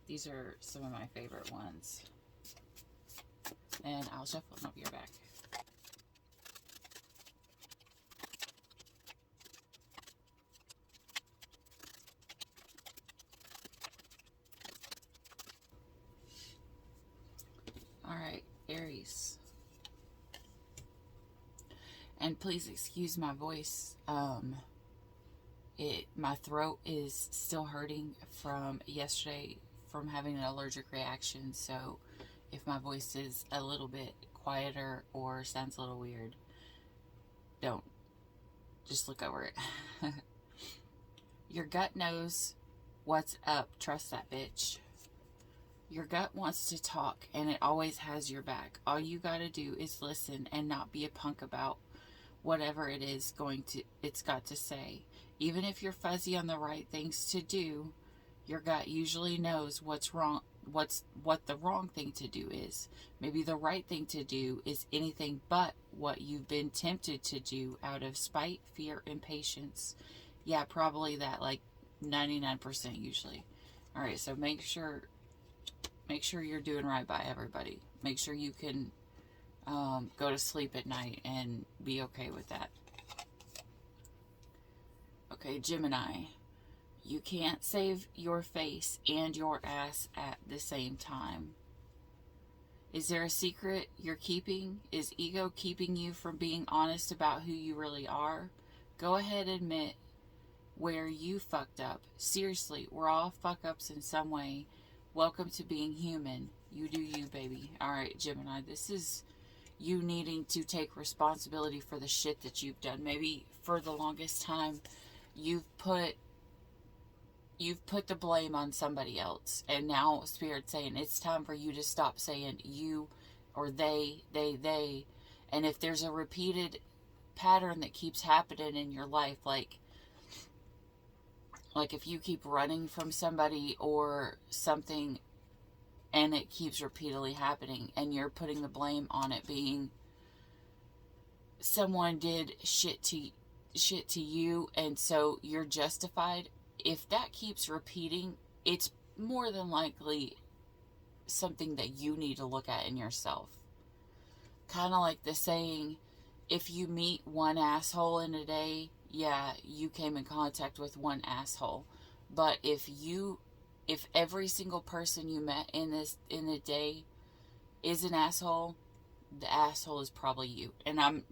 These are some of my favorite ones. And I'll shuffle them up your back. Alright, Aries. And please excuse my voice. My throat is still hurting from yesterday from having an allergic reaction, so if my voice is a little bit quieter or sounds a little weird, don't. Just look over it. Your gut knows what's up. Trust that bitch. Your gut wants to talk, and it always has your back. All you gotta do is listen and not be a punk about whatever it is it's got to say. Even if you're fuzzy on the right things to do, your gut usually knows what's wrong, what the wrong thing to do is. Maybe the right thing to do is anything but what you've been tempted to do out of spite, fear, and patience. Yeah, probably that, like 99% usually. All right, so make sure you're doing right by everybody. Make sure you can go to sleep at night and be okay with that. Okay, Gemini. You can't save your face and your ass at the same time. Is there a secret you're keeping? Is ego keeping you from being honest about who you really are? Go ahead and admit where you fucked up. Seriously, we're all fuck-ups in some way. Welcome to being human. You do you, baby. Alright, Gemini, this is you needing to take responsibility for the shit that you've done. Maybe for the longest time, you've put the blame on somebody else, and now Spirit's saying it's time for you to stop saying you or they, and if there's a repeated pattern that keeps happening in your life, like if you keep running from somebody or something and it keeps repeatedly happening and you're putting the blame on it being someone did shit to you, and so you're justified. If that keeps repeating, it's more than likely something that you need to look at in yourself. Kind of like the saying, if you meet one asshole in a day, yeah, you came in contact with one asshole. But if every single person you met in the day is an asshole, the asshole is probably you. And I'm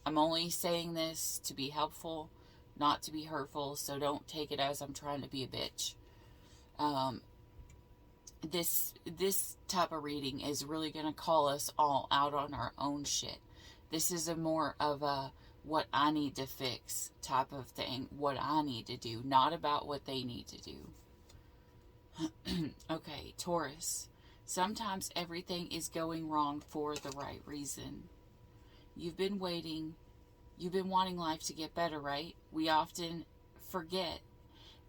only saying this to be helpful, not to be hurtful, so don't take it as I'm trying to be a bitch. This type of reading is really going to call us all out on our own shit. This is more of a what I need to fix type of thing, what I need to do, not about what they need to do. Okay, Taurus. Sometimes everything is going wrong for the right reason. You've been wanting life to get better, right? We often forget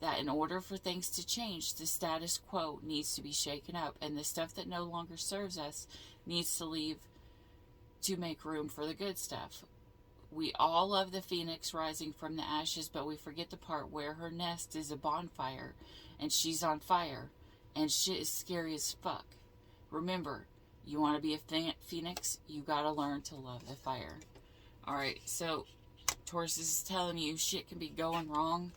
that in order for things to change, the status quo needs to be shaken up, and the stuff that no longer serves us needs to leave to make room for the good stuff. We all love the phoenix rising from the ashes, but we forget the part where her nest is a bonfire and she's on fire, and shit is scary as fuck. Remember, you want to be a phoenix, you gotta learn to love the fire. Alright, so Taurus is telling you shit can be going wrong,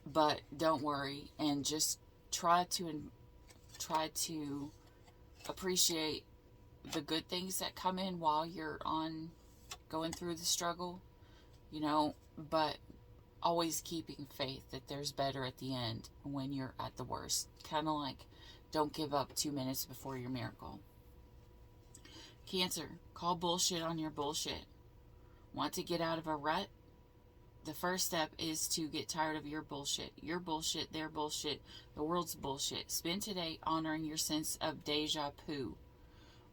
but don't worry, and just try to appreciate the good things that come in while you're going through the struggle, but always keeping faith that there's better at the end when you're at the worst. Kind of like, don't give up 2 minutes before your miracle. Cancer, call bullshit on your bullshit. Want to get out of a rut? The first step is to get tired of your bullshit. Your bullshit, their bullshit, the world's bullshit. Spend today honoring your sense of deja vu.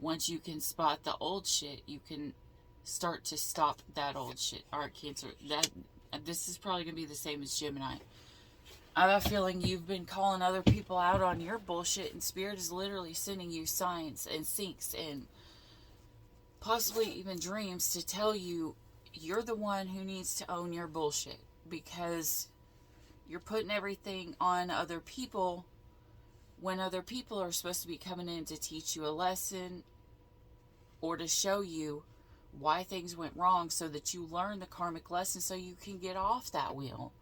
Once you can spot the old shit, you can start to stop that old shit. Alright, Cancer, this is probably going to be the same as Gemini. I have a feeling you've been calling other people out on your bullshit, and Spirit is literally sending you signs and syncs and possibly even dreams to tell you you're the one who needs to own your bullshit, because you're putting everything on other people when other people are supposed to be coming in to teach you a lesson or to show you why things went wrong so that you learn the karmic lesson so you can get off that wheel.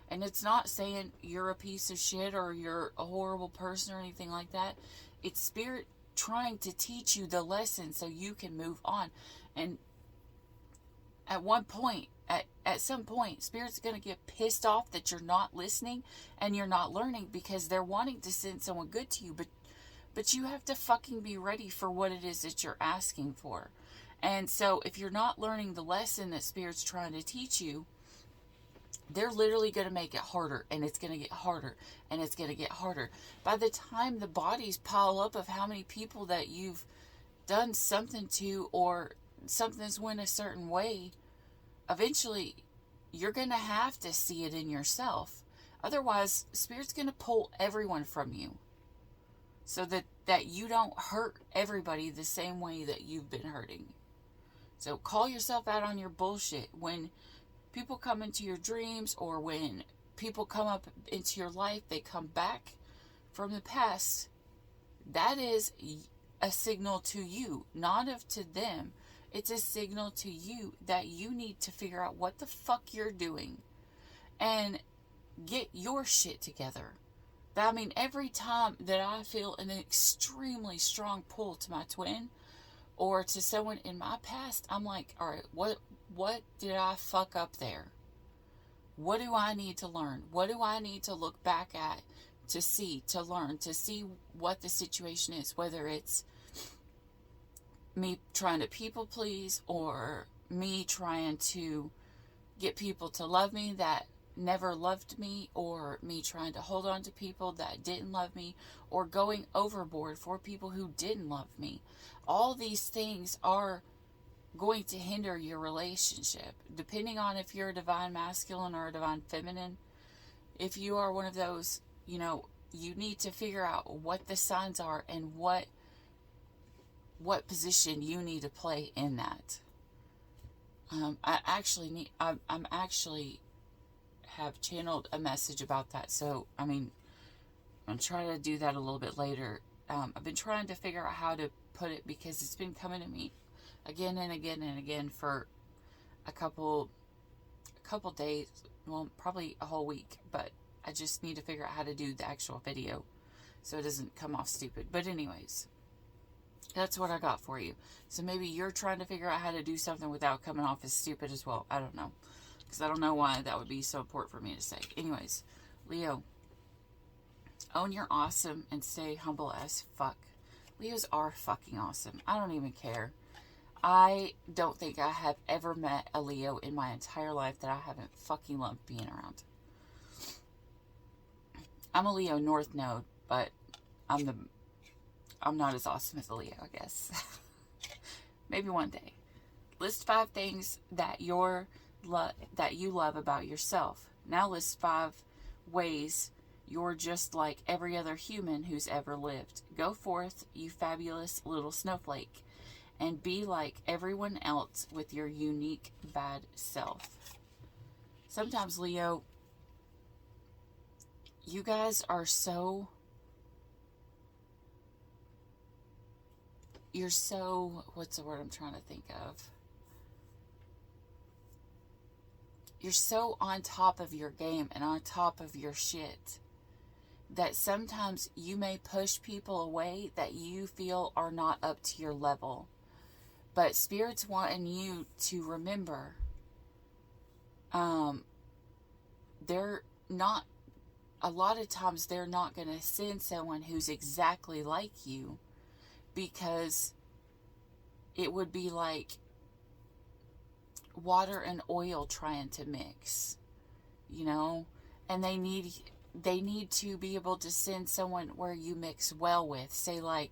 And it's not saying you're a piece of shit or you're a horrible person or anything like that. It's Spirit trying to teach you the lesson so you can move on. And at one point, at some point, Spirit's going to get pissed off that you're not listening and you're not learning because they're wanting to send someone good to you. But you have to fucking be ready for what it is that you're asking for. And so if you're not learning the lesson that Spirit's trying to teach you, they're literally going to make it harder, and it's going to get harder, and it's going to get harder. By the time the bodies pile up of how many people that you've done something to or something's went a certain way, eventually you're going to have to see it in yourself. Otherwise, Spirit's going to pull everyone from you so that you don't hurt everybody the same way that you've been hurting. So call yourself out on your bullshit. When people come into your dreams or when people come up into your life, they come back from the past, that is a signal to you, not to them. It's a signal to you that you need to figure out what the fuck you're doing and get your shit together. I mean, every time that I feel an extremely strong pull to my twin or to someone in my past, I'm like, all right, what did I fuck up there? What do I need to learn? What do I need to look back at to see, to learn, to see what the situation is, whether it's me trying to people please or me trying to get people to love me that never loved me, or me trying to hold on to people that didn't love me, or going overboard for people who didn't love me. All these things are going to hinder your relationship, depending on if you're a divine masculine or a divine feminine. If you are one of those, you need to figure out what the signs are and what position you need to play in that. I'm actually have channeled a message about that. So, I'm trying to do that a little bit later. I've been trying to figure out how to put it because it's been coming to me again and again and again for a couple days, well, probably a whole week, but I just need to figure out how to do the actual video so it doesn't come off stupid. But anyways, that's what I got for you. So maybe you're trying to figure out how to do something without coming off as stupid as well. I don't know. Because I don't know why that would be so important for me to say. Anyways, Leo, own your awesome and stay humble as fuck. Leos are fucking awesome. I don't even care. I don't think I have ever met a Leo in my entire life that I haven't fucking loved being around. I'm a Leo North Node, but I'm not as awesome as a Leo, I guess. Maybe one day. List 5 things that you love about yourself. Now list 5 ways you're just like every other human who's ever lived. Go forth, you fabulous little snowflake, and be like everyone else with your unique bad self. Sometimes, Leo, you guys are you're so, what's the word I'm trying to think of? You're so on top of your game and on top of your shit that sometimes you may push people away that you feel are not up to your level. But Spirit's wanting you to remember, they're not, a lot of times they're not going to send someone who's exactly like you, because it would be like water and oil trying to mix, and they need to be able to send someone where you mix well with. Say, like,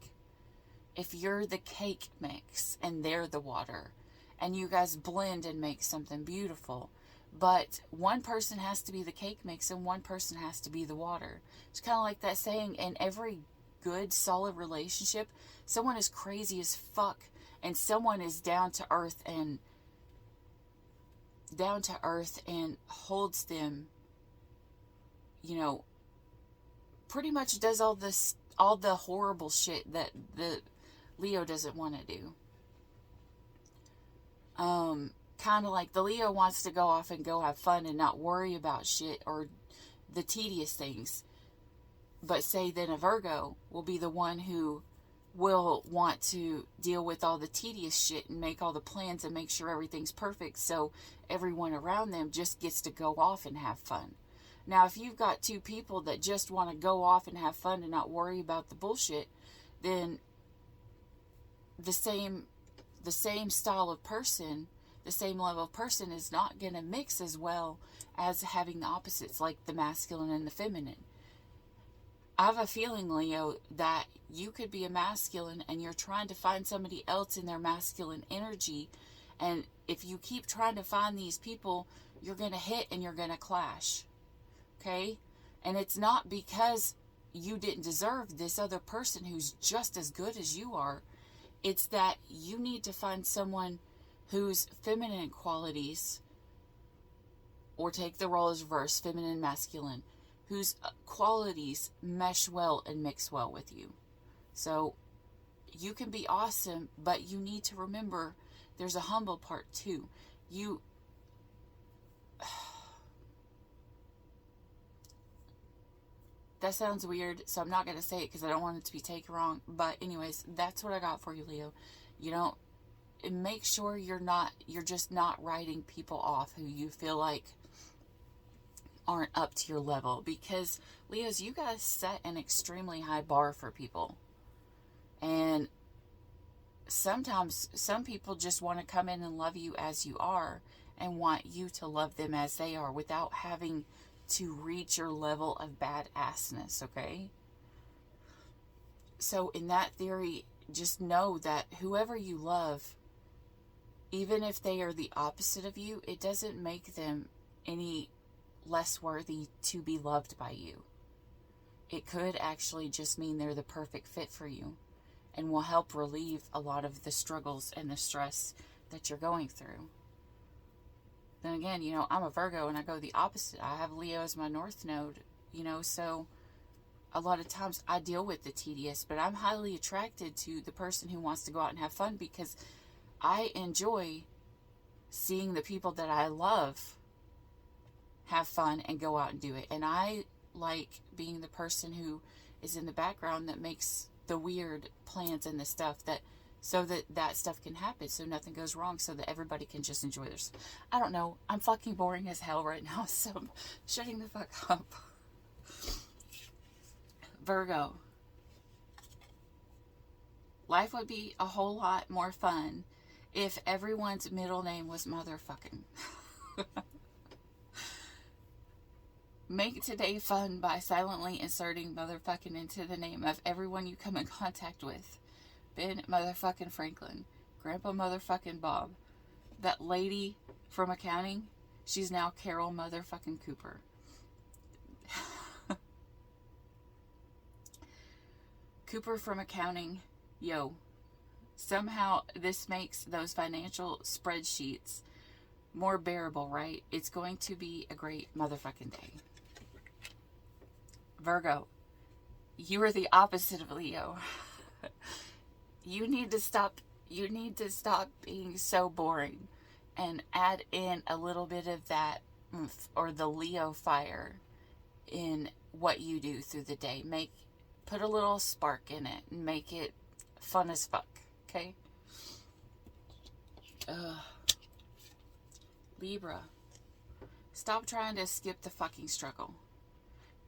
if you're the cake mix and they're the water, and you guys blend and make something beautiful, but one person has to be the cake mix and one person has to be the water. It's kind of like that saying, in every good, solid relationship, someone is crazy as fuck and someone is down to earth and holds them you know, pretty much does all the horrible shit that the Leo doesn't want to do. Kind of like the Leo wants to go off and go have fun and not worry about shit or the tedious things. But say then a Virgo will be the one who will want to deal with all the tedious shit and make all the plans and make sure everything's perfect, so everyone around them just gets to go off and have fun. Now, if you've got two people that just want to go off and have fun and not worry about the bullshit, then the same style of person, the same level of person is not going to mix as well as having the opposites, like the masculine and the feminine. I have a feeling, Leo, that you could be a masculine and you're trying to find somebody else in their masculine energy. And if you keep trying to find these people, you're going to hit and you're going to clash. Okay? And it's not because you didn't deserve this other person who's just as good as you are. It's that you need to find someone whose feminine qualities, or take the role as reverse, feminine, masculine, whose qualities mesh well and mix well with you. So you can be awesome, but you need to remember there's a humble part too. That sounds weird, so I'm not going to say it because I don't want it to be taken wrong. But anyways, that's what I got for you, Leo. You know, make sure you're just not writing people off who you feel like aren't up to your level, because Leos, you guys set an extremely high bar for people, and sometimes some people just want to come in and love you as you are and want you to love them as they are without having to reach your level of badassness. Okay, so in that theory, just know that whoever you love, even if they are the opposite of you, it doesn't make them any less worthy to be loved by you. It could actually just mean they're the perfect fit for you and will help relieve a lot of the struggles and the stress that you're going through. Then again, you know, I'm a Virgo and I go the opposite. I have Leo as my north node, you know, so a lot of times I deal with the tedious, but I'm highly attracted to the person who wants to go out and have fun, because I enjoy seeing the people that I love have fun and go out and do it. And I like being the person who is in the background that makes the weird plans and the stuff so that stuff can happen, so nothing goes wrong, so that everybody can just enjoy theirs. I don't know. I'm fucking boring as hell right now, so I'm shutting the fuck up. Virgo. Life would be a whole lot more fun if everyone's middle name was motherfucking. Make today fun by silently inserting motherfucking into the name of everyone you come in contact with. Ben motherfucking Franklin. Grandpa motherfucking Bob. That lady from accounting, she's now Carol motherfucking Cooper. Cooper from accounting, yo. Somehow this makes those financial spreadsheets more bearable, right? It's going to be a great motherfucking day. Virgo, you are the opposite of Leo. You need to stop being so boring and add in a little bit of that oomph, or the Leo fire, in what you do through the day. Put a little spark in it and make it fun as fuck, okay? Libra, stop trying to skip the fucking struggle.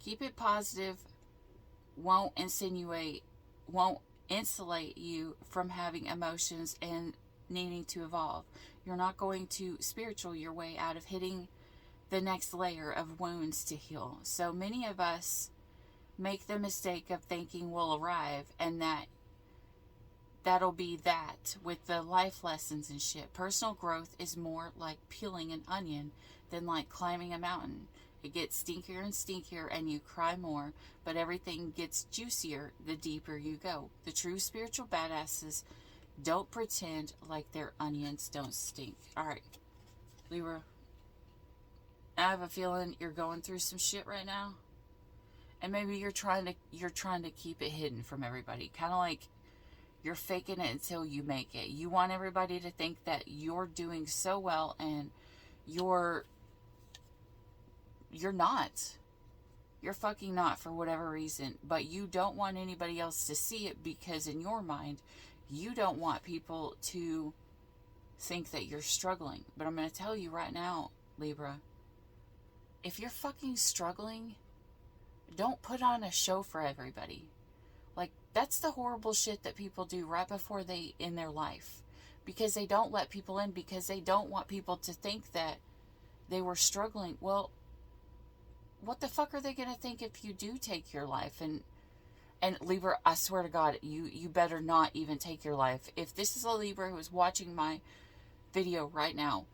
Keep it positive. Won't insulate you from having emotions and needing to evolve. You're not going to spiritual your way out of hitting the next layer of wounds to heal. So many of us make the mistake of thinking we'll arrive and that'll be that with the life lessons and shit. Personal growth is more like peeling an onion than like climbing a mountain. It gets stinkier and stinkier and you cry more, but everything gets juicier the deeper you go. The true spiritual badasses don't pretend like their onions don't stink. Alright, Libra, I have a feeling you're going through some shit right now. And maybe you're trying to keep it hidden from everybody. Kind of like you're faking it until you make it. You want everybody to think that you're doing so well, and you're not. You're fucking not, for whatever reason. But you don't want anybody else to see it, because in your mind, you don't want people to think that you're struggling. But I'm going to tell you right now, Libra, if you're fucking struggling, don't put on a show for everybody. Like, that's the horrible shit that people do right before they end their life. Because they don't let people in, because they don't want people to think that they were struggling. Well, what the fuck are they going to think if you do take your life? And Libra, I swear to God, you better not even take your life. If this is a Libra who is watching my video right now,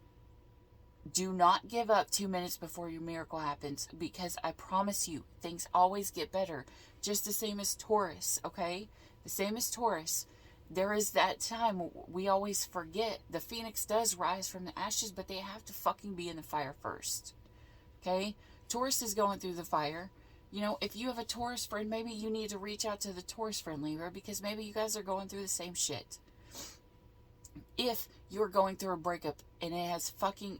do not give up 2 minutes before your miracle happens, because I promise you, things always get better. Just the same as Taurus, okay? The same as Taurus. There is that time we always forget. The phoenix does rise from the ashes, but they have to fucking be in the fire first. Okay? Taurus is going through the fire. You know, if you have a Taurus friend, maybe you need to reach out to the Taurus friend, Libra, because maybe you guys are going through the same shit. If you're going through a breakup and it has fucking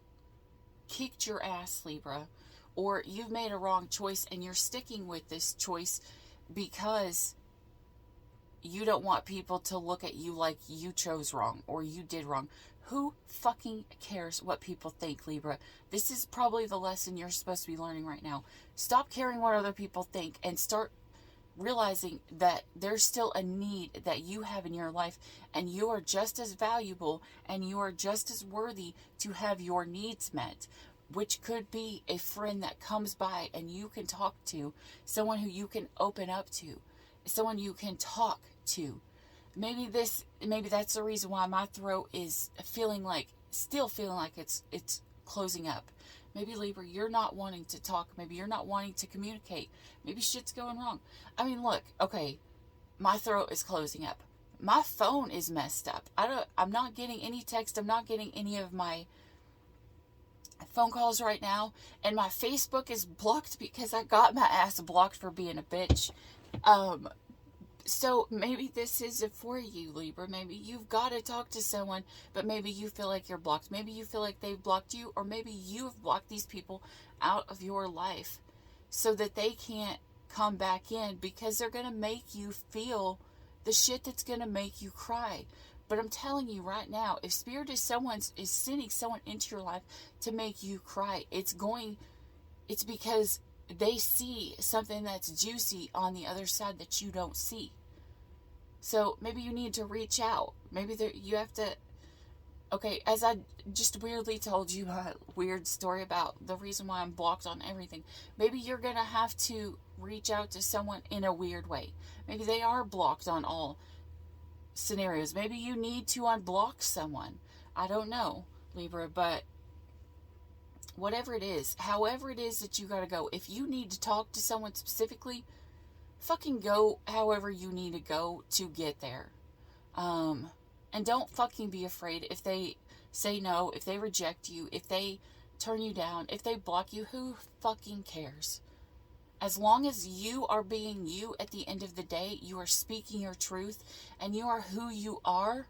kicked your ass, Libra, or you've made a wrong choice and you're sticking with this choice because you don't want people to look at you like you chose wrong or you did wrong. Who fucking cares what people think, Libra? This is probably the lesson you're supposed to be learning right now. Stop caring what other people think and start realizing that there's still a need that you have in your life, and you are just as valuable and you are just as worthy to have your needs met, which could be a friend that comes by and you can talk to, someone who you can open up to, someone you can talk to. Maybe that's the reason why my throat is still feeling like it's closing up. Maybe, Libra, you're not wanting to talk. Maybe you're not wanting to communicate. Maybe shit's going wrong. I mean, look, okay, my throat is closing up. My phone is messed up. I'm not getting any text. I'm not getting any of my phone calls right now. And my Facebook is blocked because I got my ass blocked for being a bitch. So maybe this isn't for you, Libra. Maybe you've got to talk to someone, but maybe you feel like you're blocked. Maybe you feel like they've blocked you, or maybe you've blocked these people out of your life so that they can't come back in, because they're going to make you feel the shit that's going to make you cry. But I'm telling you right now, if Spirit is sending someone into your life to make you cry, it's because they see something that's juicy on the other side that you don't see. So maybe you need to reach out. Maybe you have to... Okay, as I just weirdly told you a weird story about the reason why I'm blocked on everything, maybe you're going to have to reach out to someone in a weird way. Maybe they are blocked on all scenarios. Maybe you need to unblock someone. I don't know, Libra, but whatever it is, however it is that you gotta go, if you need to talk to someone specifically, fucking go however you need to go to get there. And don't fucking be afraid if they say no, if they reject you, if they turn you down, if they block you. Who fucking cares? As long as you are being you at the end of the day, you are speaking your truth, and you are who you are,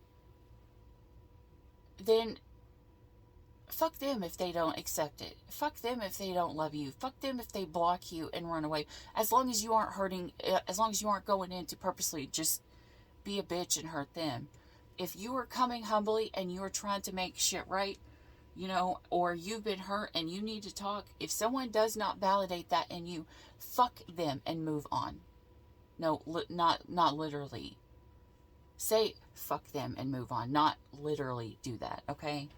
then fuck them if they don't accept it. Fuck them if they don't love you. Fuck them if they block you and run away. As long as you aren't as long as you aren't going in to purposely just be a bitch and hurt them. If you are coming humbly and you are trying to make shit right, or you've been hurt and you need to talk, if someone does not validate that in you, fuck them and move on. No, not literally. Say fuck them and move on. Not literally do that, okay?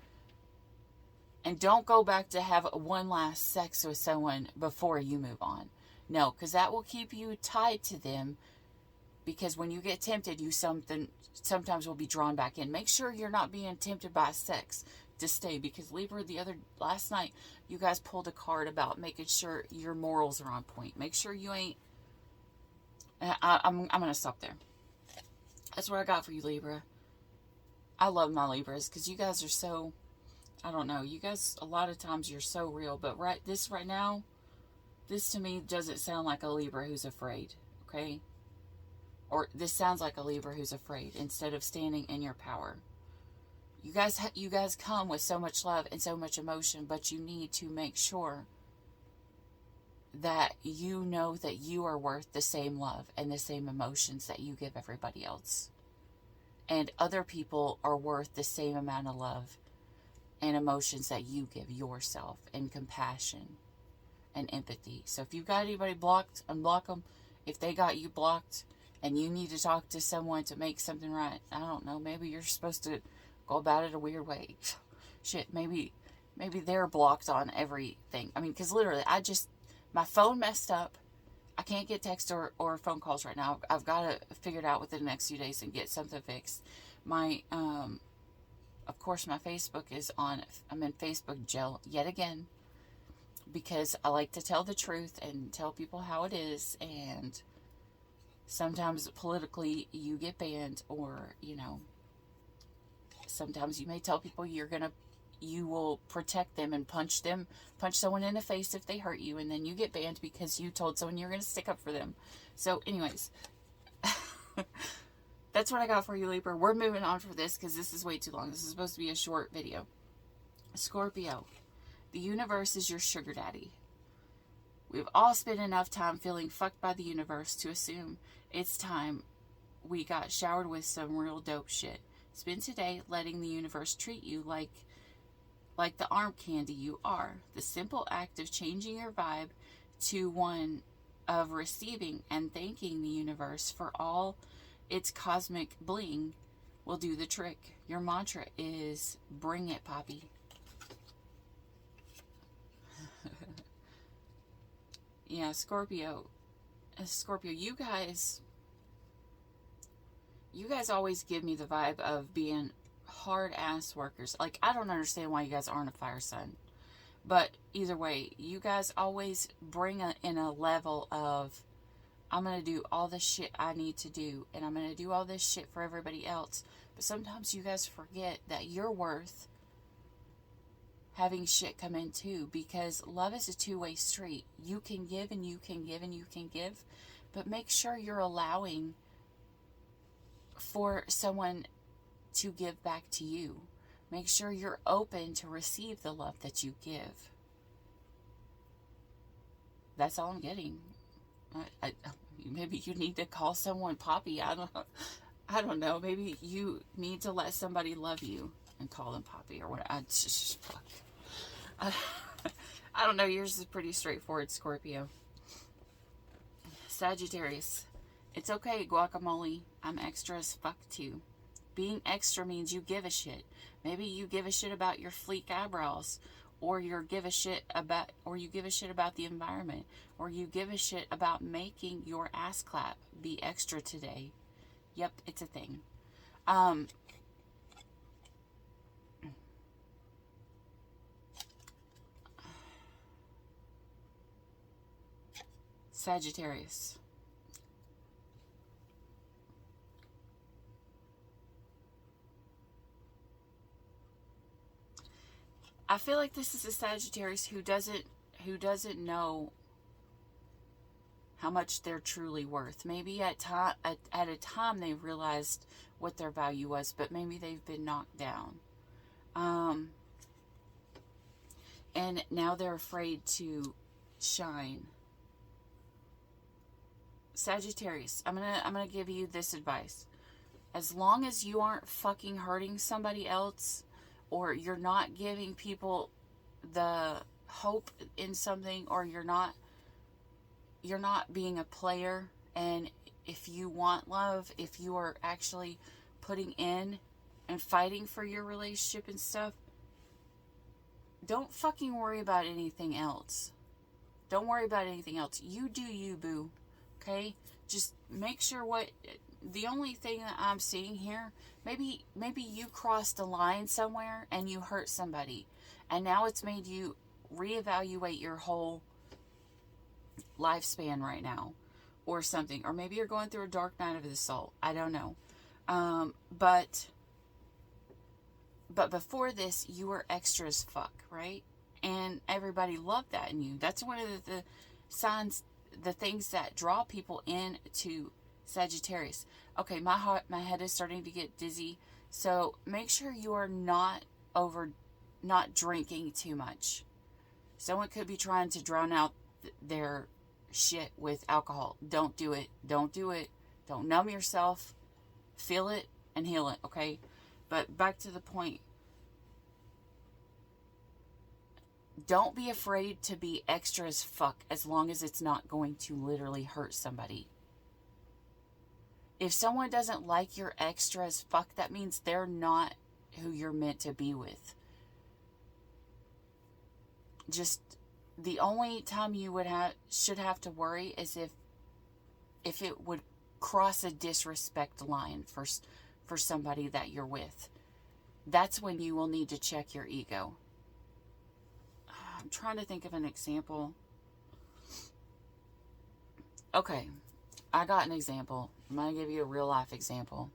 And don't go back to have one last sex with someone before you move on. No, because that will keep you tied to them. Because when you get tempted, you sometimes will be drawn back in. Make sure you're not being tempted by sex to stay. Because Libra, last night, you guys pulled a card about making sure your morals are on point. Make sure you ain't... I'm going to stop there. That's what I got for you, Libra. I love my Libras because you guys are so... I don't know. You guys, a lot of times you're so real. But right now, This to me doesn't sound like a Libra who's afraid, okay? Or this sounds like a Libra who's afraid instead of standing in your power. You guys come with so much love and so much emotion, but you need to make sure that you know that you are worth the same love and the same emotions that you give everybody else. And other people are worth the same amount of love and emotions that you give yourself, and compassion and empathy. So if you've got anybody blocked, unblock them. If they got you blocked and you need to talk to someone to make something right, I don't know, maybe you're supposed to go about it a weird way. Shit, maybe they're blocked on everything. I mean, because literally, my phone messed up. I can't get text or phone calls right now. I've got to figure it out within the next few days and get something fixed. My, of course, my Facebook is on. I'm in Facebook jail yet again, because I like to tell the truth and tell people how it is. And sometimes politically you get banned, or, sometimes you may tell people you will protect them and punch someone in the face if they hurt you, and then you get banned because you told someone you're going to stick up for them. So anyways, that's what I got for you, Libra. We're moving on for this because this is way too long. This is supposed to be a short video. Scorpio, the universe is your sugar daddy. We've all spent enough time feeling fucked by the universe to assume it's time we got showered with some real dope shit. Spend today letting the universe treat you like the arm candy you are. The simple act of changing your vibe to one of receiving and thanking the universe for all its cosmic bling will do the trick. Your mantra is, bring it, Poppy. Yeah, Scorpio, you guys always give me the vibe of being hard ass workers. Like, I don't understand why you guys aren't a fire sign, but either way, you guys always bring in a level of, I'm gonna do all this shit I need to do, and I'm gonna do all this shit for everybody else. But sometimes you guys forget that you're worth having shit come in too, because love is a two-way street. You can give and you can give and you can give, but make sure you're allowing for someone to give back to you. Make sure you're open to receive the love that you give. That's all I'm getting. Maybe you need to call someone Poppy. I don't know. Maybe you need to let somebody love you and call them Poppy or what. I don't know. Yours is pretty straightforward, Scorpio. Sagittarius. It's okay, guacamole. I'm extra as fuck too. Being extra means you give a shit. Maybe you give a shit about your fleek eyebrows, or you give a shit about the environment, or you give a shit about making your ass clap. Be extra today. Yep, it's a thing. Sagittarius. I feel like this is a Sagittarius who doesn't know how much they're truly worth. Maybe at a time they realized what their value was, but maybe they've been knocked down. And now they're afraid to shine. Sagittarius, I'm gonna give you this advice. As long as you aren't fucking hurting somebody else, or you're not giving people the hope in something, or you're not being a player, and if you want love, if you are actually putting in and fighting for your relationship and stuff, don't fucking worry about anything else. Don't worry about anything else. You do you, boo. Okay? Just make sure the only thing that I'm seeing here, maybe you crossed a line somewhere and you hurt somebody, and now it's made you reevaluate your whole lifespan right now or something. Or maybe you're going through a dark night of the soul. I don't know. But before this, you were extra as fuck, right? And everybody loved that in you. That's one of signs, the things that draw people into Sagittarius. Okay, my head is starting to get dizzy, so make sure you are not drinking too much. Someone could be trying to drown out their shit with alcohol. Don't do it. Don't do it. Don't numb yourself. Feel it and heal it, okay? But back to the point. Don't be afraid to be extra as fuck as long as it's not going to literally hurt somebody. If someone doesn't like your extra as fuck, that means they're not who you're meant to be with. Just the only time you should have to worry is if it would cross a disrespect line for somebody that you're with. That's when you will need to check your ego. I'm trying to think of an example. Okay, I got an example. I'm going to give you a real life example.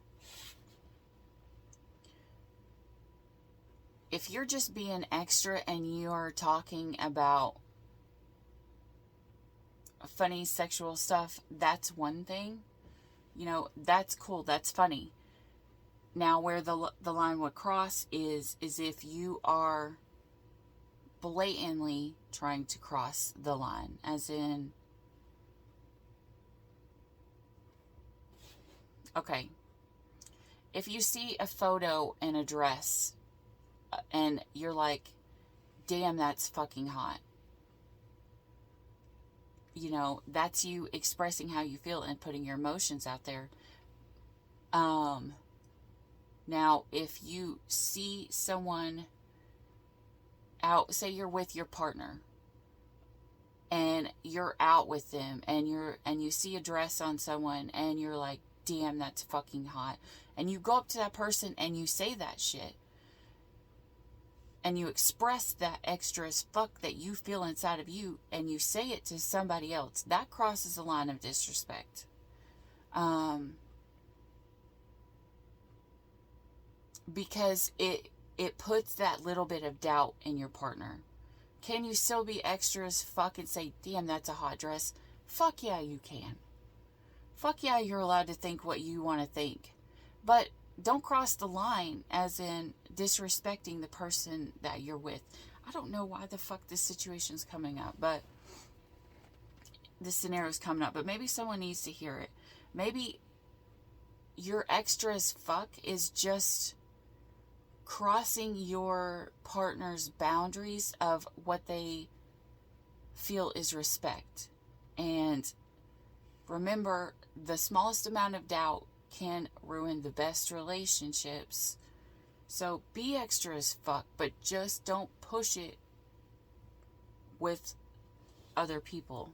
If you're just being extra and you are talking about funny sexual stuff, that's one thing. You know, that's cool. That's funny. Now, where the line would cross is if you are blatantly trying to cross the line, as in, okay, if you see a photo in a dress and you're like, damn, that's fucking hot, you know, that's you expressing how you feel and putting your emotions out there. Now, if you see someone out, say you're with your partner and you're out with them and you see a dress on someone and you're like, damn, that's fucking hot, and you go up to that person and you say that shit and you express that extra as fuck that you feel inside of you and you say it to somebody else, that crosses a line of disrespect. Because it puts that little bit of doubt in your partner. Can you still be extra as fuck and say, damn, that's a hot dress? Fuck yeah, you can. Fuck yeah, you're allowed to think what you want to think. But don't cross the line as in disrespecting the person that you're with. I don't know why the fuck this situation's coming up, but this scenario's coming up, but maybe someone needs to hear it. Maybe your extra as fuck is just crossing your partner's boundaries of what they feel is respect. And remember, the smallest amount of doubt can ruin the best relationships. So be extra as fuck, but just don't push it with other people.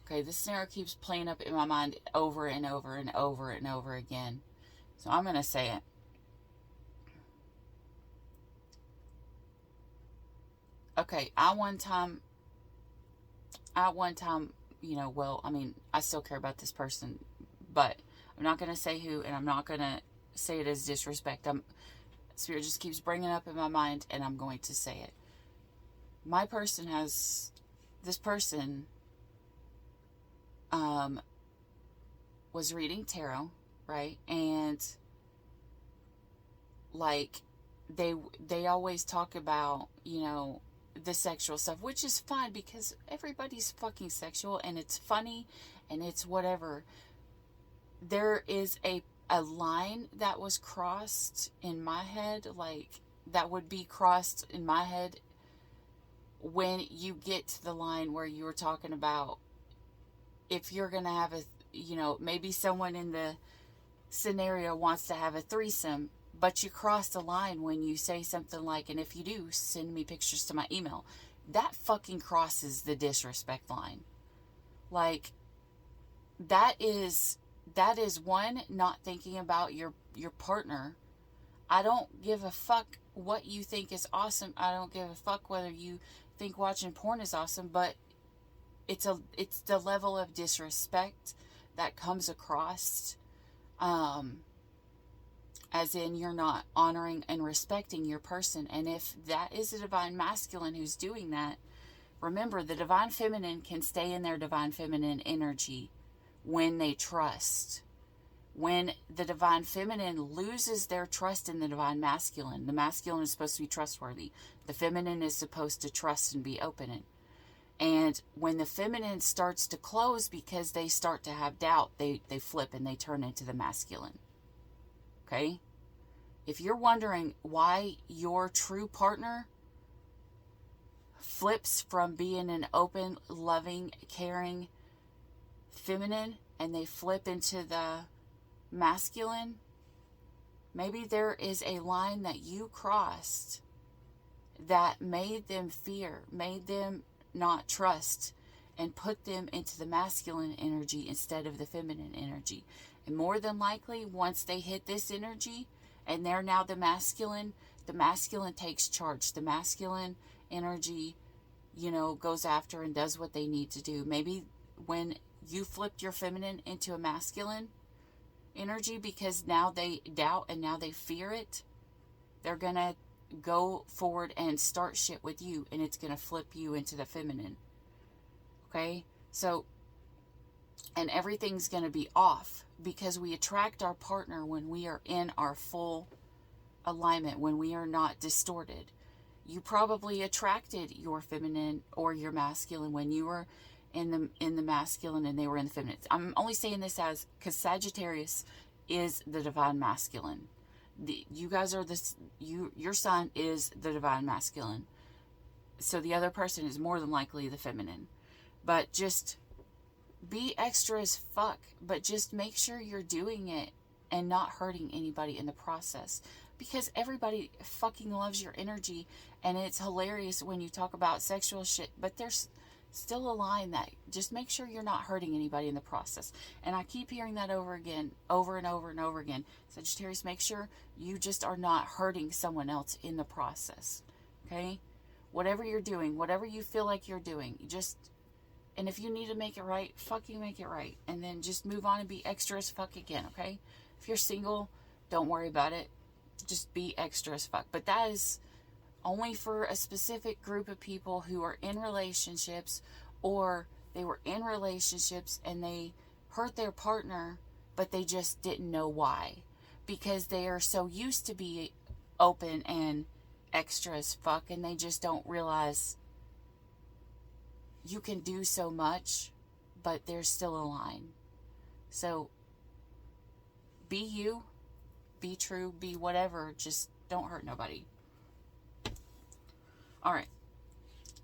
Okay, this scenario keeps playing up in my mind over and over and over and over again. So I'm going to say it. Okay, I one time, you know, well, I mean, I still care about this person, but I'm not going to say who, and I'm not going to say it as disrespect. Spirit just keeps bringing it up in my mind, and I'm going to say it. This person was reading tarot, right? And like they always talk about, you know, the sexual stuff, which is fine because everybody's fucking sexual and it's funny and it's whatever. There is a line that was crossed in my head, like that would be crossed in my head when you get to the line where you were talking about if you're going to have you know, maybe someone in the scenario wants to have a threesome, but you cross the line when you say something like, and if you do, send me pictures to my email. That fucking crosses the disrespect line. Like, that is one, not thinking about your partner. I don't give a fuck what you think is awesome. I don't give a fuck whether you think watching porn is awesome, but it's the level of disrespect that comes across. as in you're not honoring and respecting your person. And if that is a divine masculine who's doing that, remember, the divine feminine can stay in their divine feminine energy when they trust. When the divine feminine loses their trust in the divine masculine, the masculine is supposed to be trustworthy. The feminine is supposed to trust and be open. And when the feminine starts to close because they start to have doubt, they flip and they turn into the masculine. Okay? If you're wondering why your true partner flips from being an open, loving, caring feminine and they flip into the masculine, maybe there is a line that you crossed that made them fear, made them not trust, and put them into the masculine energy instead of the feminine energy. And more than likely, once they hit this energy and they're now the masculine takes charge. The masculine energy, goes after and does what they need to do. Maybe when you flipped your feminine into a masculine energy because now they doubt and now they fear it, they're going to go forward and start shit with you, and it's going to flip you into the feminine. Okay? So, and everything's going to be off because we attract our partner when we are in our full alignment, when we are not distorted. You probably attracted your feminine or your masculine when you were in the masculine and they were in the feminine. I'm only saying this because Sagittarius is the divine masculine. You guys are this. Your sun is the divine masculine. So the other person is more than likely the feminine. But just be extra as fuck. But just make sure you're doing it and not hurting anybody in the process. Because everybody fucking loves your energy, and it's hilarious when you talk about sexual shit. But there's still a line that just make sure you're not hurting anybody in the process. And I keep hearing that over and over and over again. Sagittarius, make sure you just are not hurting someone else in the process. Okay? Whatever you're doing, whatever you feel like you're doing, and if you need to make it right, fucking make it right. And then just move on and be extra as fuck again, okay? If you're single, don't worry about it. Just be extra as fuck. But that is only for a specific group of people who are in relationships, or they were in relationships and they hurt their partner, but they just didn't know why. Because they are so used to be open and extra as fuck, and they just don't realize you can do so much, but there's still a line. So be you, be true, be whatever, just don't hurt nobody. Alright,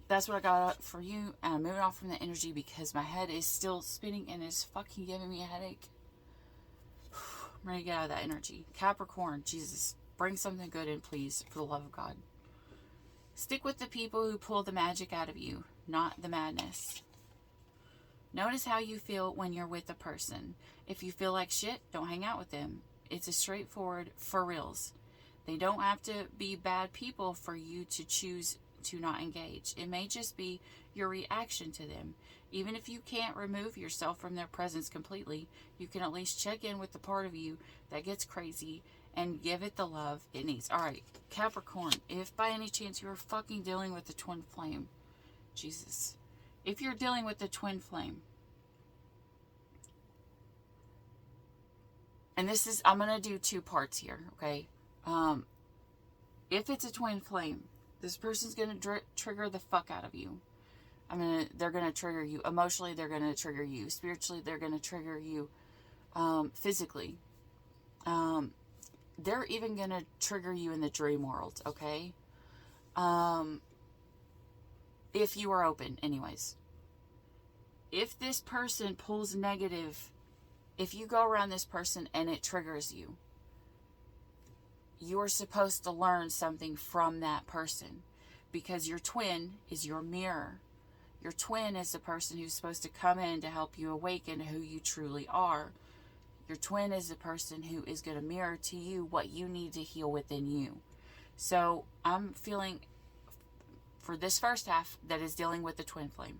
that's what I got for you. And I'm moving off from the energy because my head is still spinning and is fucking giving me a headache. I'm ready to get out of that energy. Capricorn, Jesus, bring something good in, please, for the love of God. Stick with the people who pull the magic out of you, not the madness. Notice how you feel when you're with a person. If you feel like shit, don't hang out with them. It's a straightforward for reals. They don't have to be bad people for you to choose to not engage. It may just be your reaction to them. Even if you can't remove yourself from their presence completely, you can at least check in with the part of you that gets crazy and give it the love it needs. Alright, Capricorn, if by any chance you're fucking dealing with the twin flame, Jesus, if you're dealing with the twin flame, and this is, I'm going to do two parts here, okay? If it's a twin flame, this person's going to trigger the fuck out of you. They're going to trigger you. Emotionally, they're going to trigger you. Spiritually, they're going to trigger you. Physically. They're even going to trigger you in the dream world, okay? If you are open, anyways. If this person pulls negative, if you go around this person and it triggers you, you are supposed to learn something from that person, because your twin is your mirror. Your twin is the person who's supposed to come in to help you awaken who you truly are. Your twin is the person who is going to mirror to you what you need to heal within you. So I'm feeling for this first half that is dealing with the twin flame.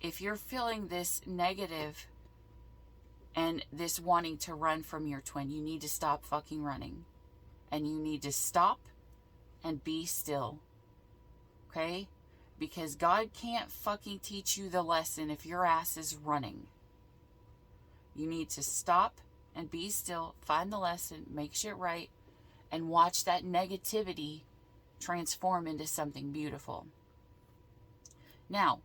If you're feeling this negative and this wanting to run from your twin, you need to stop fucking running. And you need to stop and be still. Okay? Because God can't fucking teach you the lesson if your ass is running. You need to stop and be still, find the lesson, make shit right, and watch that negativity transform into something beautiful. Now,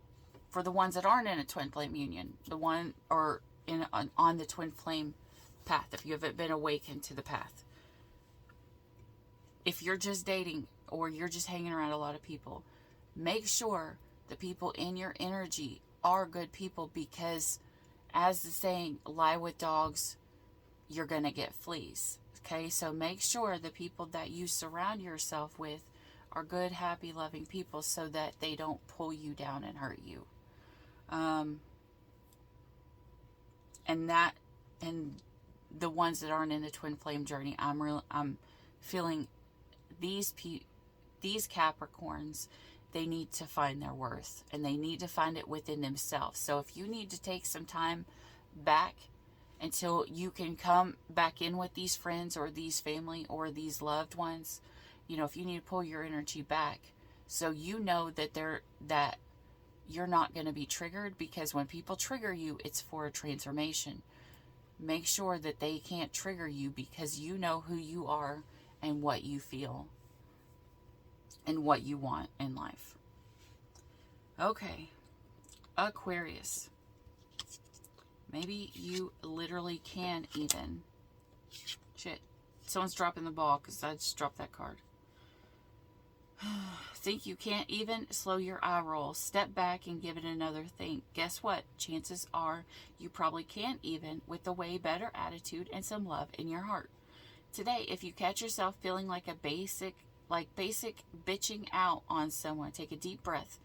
for the ones that aren't in a twin flame union, the one or on the twin flame path, if you haven't been awakened to the path, if you're just dating or you're just hanging around a lot of people, make sure the people in your energy are good people, because as the saying, lie with dogs, you're going to get fleas. Okay, so make sure the people that you surround yourself with are good, happy, loving people, so that they don't pull you down and hurt you. And the ones that aren't in the twin flame journey, I'm feeling these Capricorns, they need to find their worth, and they need to find it within themselves. So if you need to take some time back until you can come back in with these friends or these family or these loved ones, you know, if you need to pull your energy back, so you know that you're not going to be triggered, because when people trigger you, it's for a transformation. Make sure that they can't trigger you, because you know who you are and what you feel and what you want in life. Okay, Aquarius. Maybe you literally can even. Shit. Someone's dropping the ball because I just dropped that card. Think you can't even? Slow your eye roll. Step back and give it another think. Guess what? Chances are you probably can't even, with a way better attitude and some love in your heart. Today, if you catch yourself feeling like basic bitching out on someone, take a deep breath.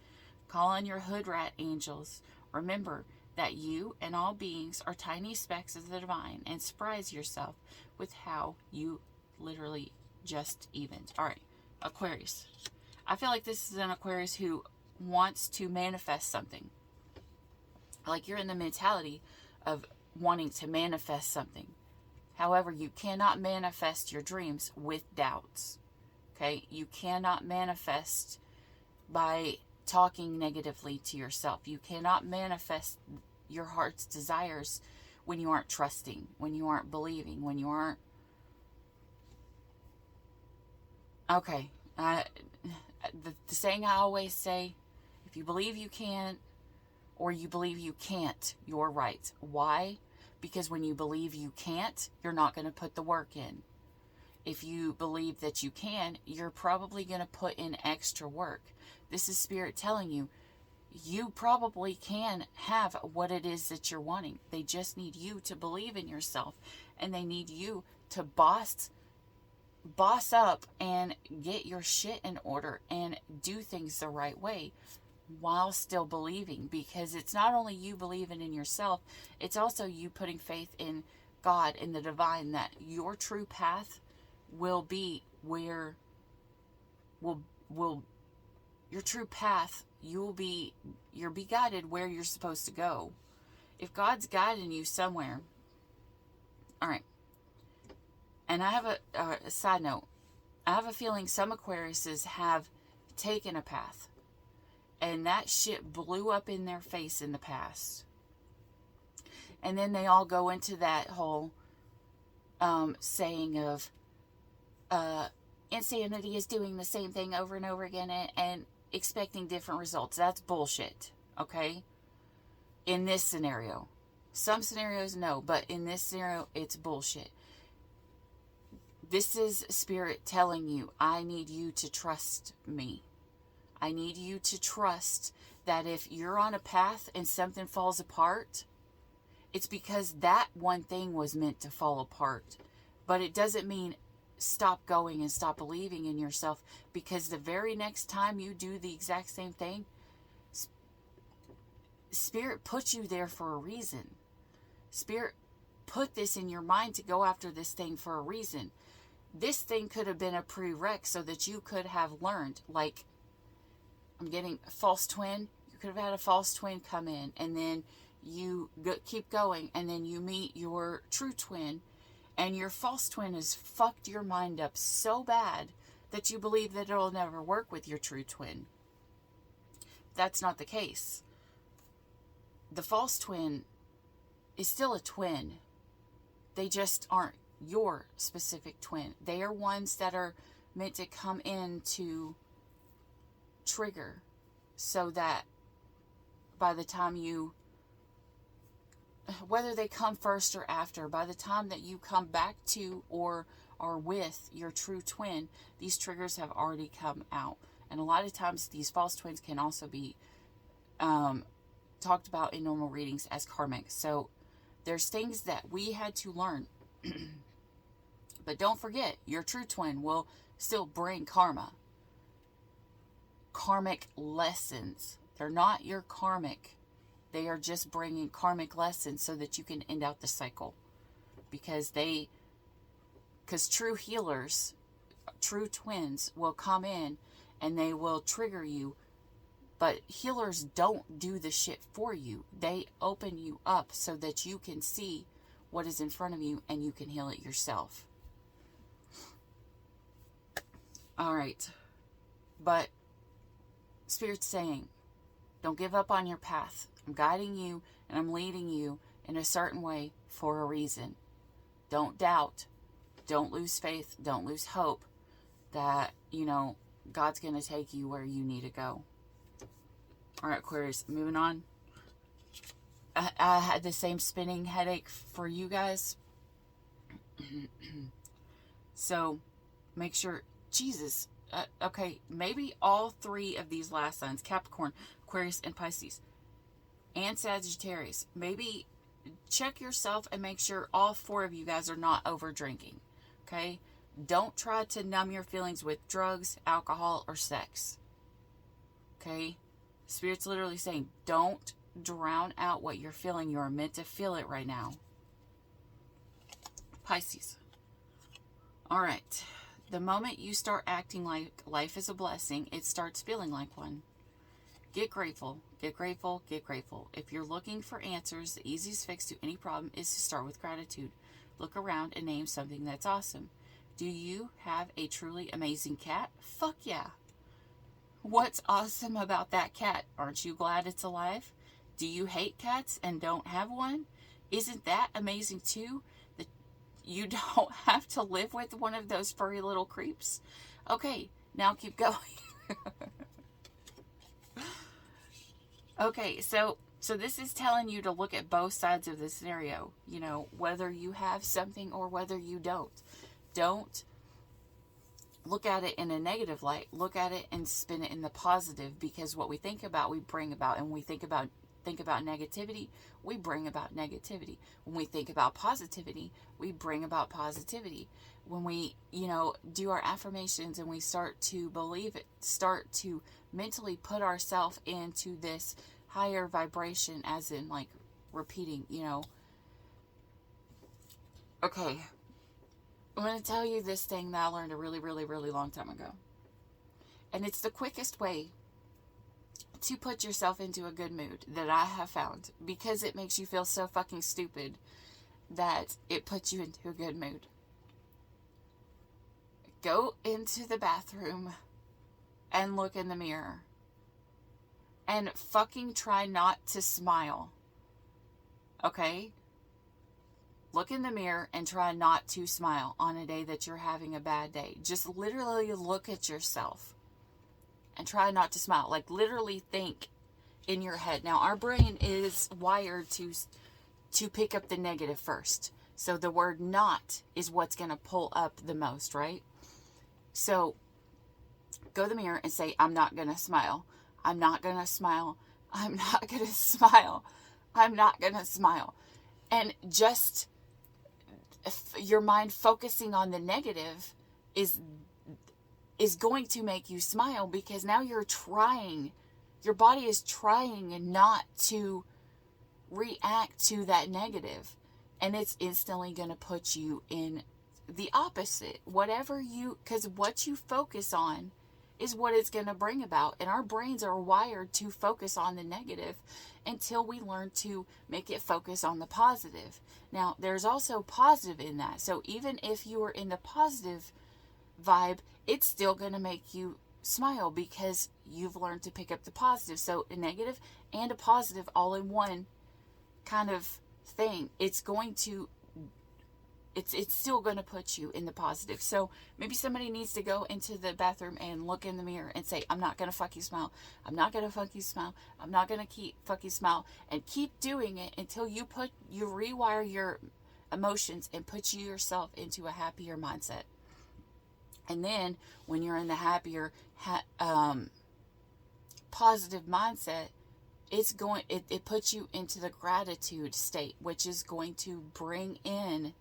Call on your hood rat angels. Remember that you and all beings are tiny specks of the divine, and surprise yourself with how you literally just evened. All right, Aquarius. I feel like this is an Aquarius who wants to manifest something. Like you're in the mentality of wanting to manifest something. However, you cannot manifest your dreams with doubts. Okay? You cannot manifest by talking negatively to yourself. You cannot manifest your heart's desires when you aren't trusting, when you aren't believing, when you aren't... Okay. The saying I always say, if you believe you can or you believe you can't, you're right. Why? Because when you believe you can't, you're not going to put the work in. If you believe that you can, you're probably going to put in extra work. This is Spirit telling you, you probably can have what it is that you're wanting. They just need you to believe in yourself, and they need you to boss up and get your shit in order and do things the right way while still believing, because it's not only you believing in yourself, it's also you putting faith in God, in the divine, that your true path will be where your true path, you'll be guided where you're supposed to go. If God's guiding you somewhere. All right. And I have a side note. I have a feeling some Aquariuses have taken a path, and that shit blew up in their face in the past. And then they all go into that whole saying of insanity is doing the same thing over and over again and expecting different results. That's bullshit, okay? In this scenario. Some scenarios, no, but in this scenario, it's bullshit. This is Spirit telling you, I need you to trust me. I need you to trust that if you're on a path and something falls apart, it's because that one thing was meant to fall apart. But it doesn't mean stop going and stop believing in yourself, because the very next time you do the exact same thing, Spirit put you there for a reason. Spirit put this in your mind to go after this thing for a reason. This thing could have been a prereq so that you could have learned, like, I'm getting a false twin. You could have had a false twin come in, and then you keep going, and then you meet your true twin, And your false twin has fucked your mind up so bad that you believe that it'll never work with your true twin. That's not the case. The false twin is still a twin. They just aren't your specific twin. They are ones that are meant to come in to trigger, so that by the time you, whether they come first or after, by the time that you come back to or are with your true twin, these triggers have already come out. And a lot of times these false twins can also be talked about in normal readings as karmic. So there's things that we had to learn. But don't forget, your true twin will still bring karma. Karmic lessons. They're not your karmic. They are just bringing karmic lessons so that you can end out the cycle. Because true healers, true twins will come in and they will trigger you. But healers don't do the shit for you. They open you up so that you can see what is in front of you and you can heal it yourself. All right. But Spirit's saying, don't give up on your path. I'm guiding you and I'm leading you in a certain way for a reason. Don't doubt. Don't lose faith. Don't lose hope that, God's going to take you where you need to go. All right, Aquarius, moving on. I had the same spinning headache for you guys. So make sure, Jesus, okay, maybe all three of these last signs, Capricorn, Aquarius, and Pisces, and Sagittarius, maybe check yourself and make sure all four of you guys are not over drinking, okay? Don't try to numb your feelings with drugs, alcohol, or sex, okay? Spirit's literally saying, don't drown out what you're feeling. You're meant to feel it right now. Pisces. All right. The moment you start acting like life is a blessing, it starts feeling like one. Get grateful. Get grateful. Get grateful. If you're looking for answers, the easiest fix to any problem is to start with gratitude. Look around and name something that's awesome. Do you have a truly amazing cat? Fuck yeah. What's awesome about that cat? Aren't you glad it's alive? Do you hate cats and don't have one? Isn't that amazing too? That you don't have to live with one of those furry little creeps? Okay, now keep going. Okay, so this is telling you to look at both sides of the scenario. Whether you have something or whether you don't. Don't look at it in a negative light. Look at it and spin it in the positive, because what we think about, we bring about. And when we think about negativity, we bring about negativity. When we think about positivity, we bring about positivity. When we, do our affirmations and we start to believe it, start to mentally put ourselves into this higher vibration, as in like repeating, Okay. I'm going to tell you this thing that I learned a really, really, really long time ago. And it's the quickest way to put yourself into a good mood that I have found, because it makes you feel so fucking stupid that it puts you into a good mood. Go into the bathroom and look in the mirror and fucking try not to smile. Okay? Look in the mirror and try not to smile on a day that you're having a bad day. Just literally look at yourself and try not to smile. Like literally think in your head. Now our brain is wired to pick up the negative first. So the word not is what's going to pull up the most, right? So go to the mirror and say, I'm not going to smile. I'm not going to smile. I'm not going to smile. I'm not going to smile. And just your mind focusing on the negative is going to make you smile, because now you're trying, your body is trying not to react to that negative, and it's instantly going to put you in the opposite. Because what you focus on is what it's going to bring about. And our brains are wired to focus on the negative until we learn to make it focus on the positive. Now, there's also positive in that. So even if you are in the positive vibe, it's still going to make you smile because you've learned to pick up the positive. So a negative and a positive all in one kind of thing. It's still going to put you in the positive. So maybe somebody needs to go into the bathroom and look in the mirror and say, I'm not going to fucking smile. I'm not going to fucking smile. I'm not going to keep fucking smile. And keep doing it until you rewire your emotions and put yourself into a happier mindset. And then when you're in the happier, positive mindset, it puts you into the gratitude state, which is going to bring in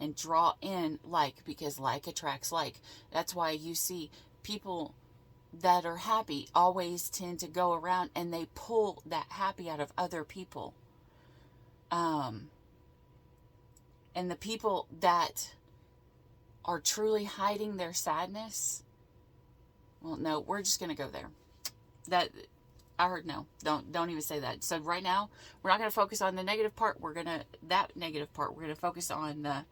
and draw in because like attracts like. That's why you see people that are happy always tend to go around and they pull that happy out of other people. And the people that are truly hiding their sadness, well, no, we're just going to go there. I heard no. Don't even say that. So right now, we're not going to focus on the negative part. We're going to focus on the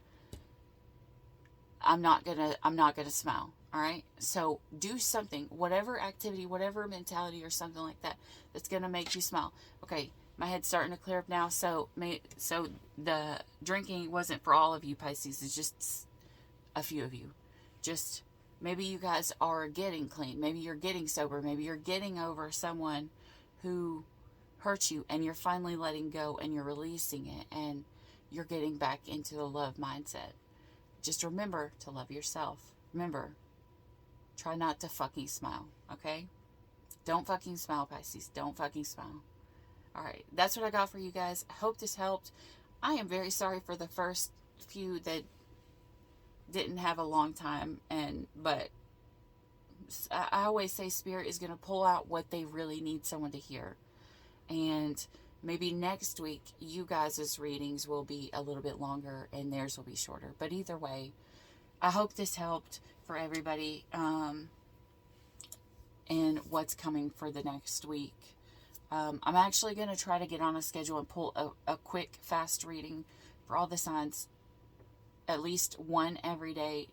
I'm not going to smile. All right? So do something, whatever activity, whatever mentality or something like that that's going to make you smile. Okay, my head's starting to clear up now. So the drinking wasn't for all of you Pisces. It's just a few of you. Just maybe you guys are getting clean. Maybe you're getting sober. Maybe you're getting over someone who hurt you and you're finally letting go and you're releasing it and you're getting back into the love mindset. Just remember to love yourself. Remember, try not to fucking smile, okay? Don't fucking smile, Pisces. Don't fucking smile. All right, that's what I got for you guys. I hope this helped. I am very sorry for the first few that didn't have a long time, but I always say Spirit is going to pull out what they really need someone to hear. And maybe next week, you guys' readings will be a little bit longer and theirs will be shorter. But either way, I hope this helped for everybody and what's coming for the next week. I'm actually going to try to get on a schedule and pull a quick, fast reading for all the signs. At least one every day,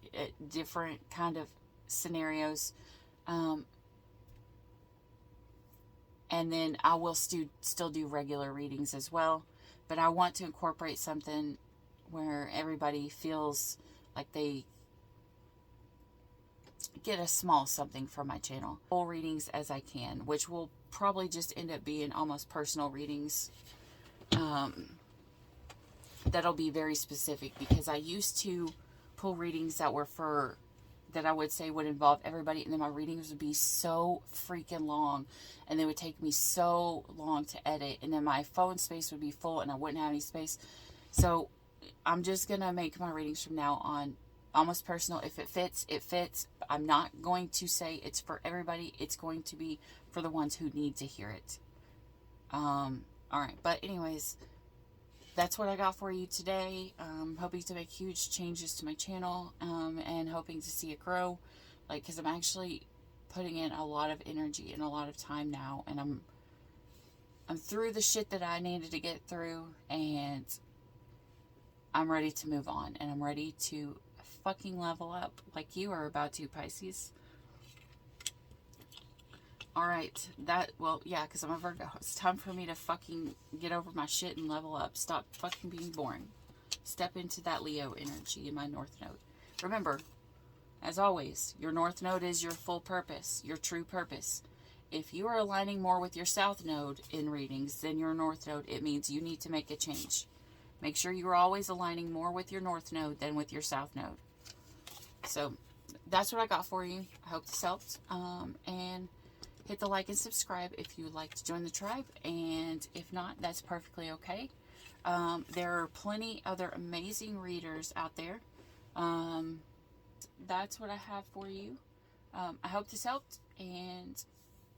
different kind of scenarios. And then I will still do regular readings as well. But I want to incorporate something where everybody feels like they get a small something from my channel. Full readings as I can, which will probably just end up being almost personal readings. That'll be very specific because I used to pull readings that I would say would involve everybody, and then my readings would be so freaking long and they would take me so long to edit, and then my phone space would be full and I wouldn't have any space. So I'm just gonna make my readings from now on almost personal. If it fits, it fits. I'm not going to say it's for everybody. It's going to be for the ones who need to hear it. All right, but anyways, that's what I got for you today. Hoping to make huge changes to my channel and hoping to see it grow. Because I'm actually putting in a lot of energy and a lot of time now. And I'm through the shit that I needed to get through. And I'm ready to move on. And I'm ready to fucking level up like you are about to, Pisces. Alright, because I'm a Virgo. It's time for me to fucking get over my shit and level up. Stop fucking being boring. Step into that Leo energy in my North Node. Remember, as always, your North Node is your full purpose, your true purpose. If you are aligning more with your South Node in readings than your North Node, it means you need to make a change. Make sure you are always aligning more with your North Node than with your South Node. So, that's what I got for you. I hope this helped. And hit the like and subscribe if you would like to join the tribe. And if not, that's perfectly okay. There are plenty other amazing readers out there. That's what I have for you. I hope this helped. And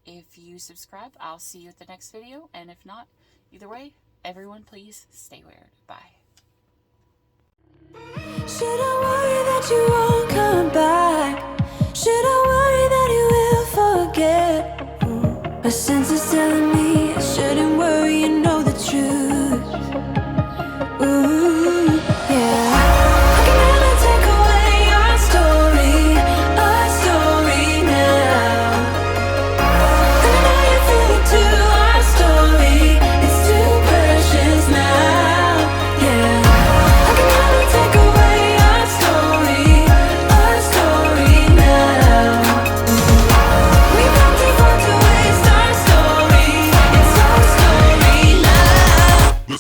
if you subscribe, I'll see you at the next video. And if not, either way, everyone please stay weird. Bye. Should I worry that you won't come back? Should I worry that you will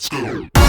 Let's go.